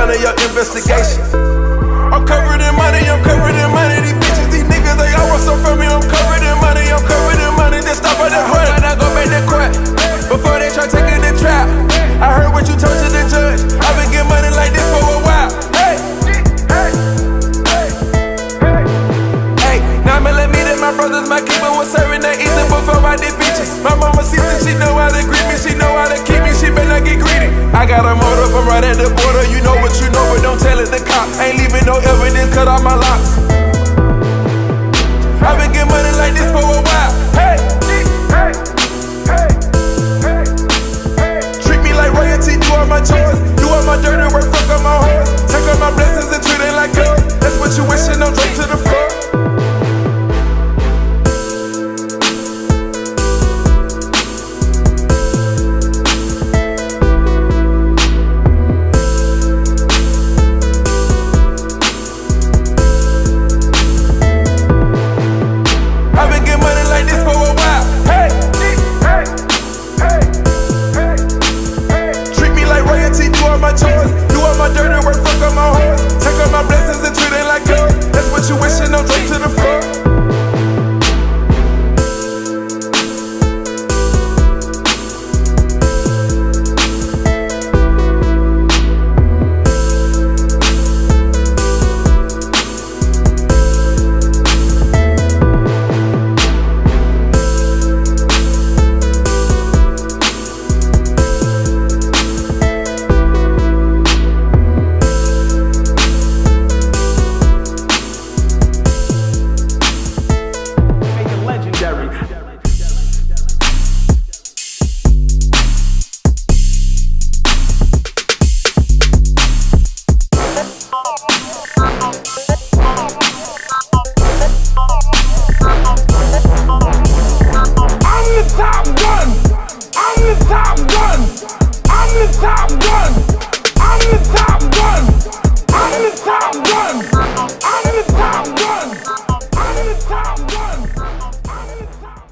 none of your investigation. I'm covered in money, I'm covered in money. These bitches, these niggas, they all want some from me. I'm covered in money, I'm covered in money. Just stop at the front and I go back to court before they try taking the trap. I heard what you told to the judge. I've been getting money like this for a while. Hey, hey, hey, hey, hey. 9mm, my brothers, my keeper was serving that ether before I did bitches. My mama sees it, she know how to greet me, she know how to keep me, she better not get greedy. I got a motor from right at the border, you know what you know, but don't tell it to cops. Ain't leaving no evidence, cut off my locks. I've been getting money like this for a while. Hey, hey, hey, hey, hey. Treat me like royalty, do all my chores, do all my dirty work, fuck up my horse. Take all my blessings and treat it like yours. That's what you wishing, don't drop to the floor. Do all my dirty work, fuck up my horse. Take all my blessings and treat it like yours. That's what you wishing, don't drop to the floor.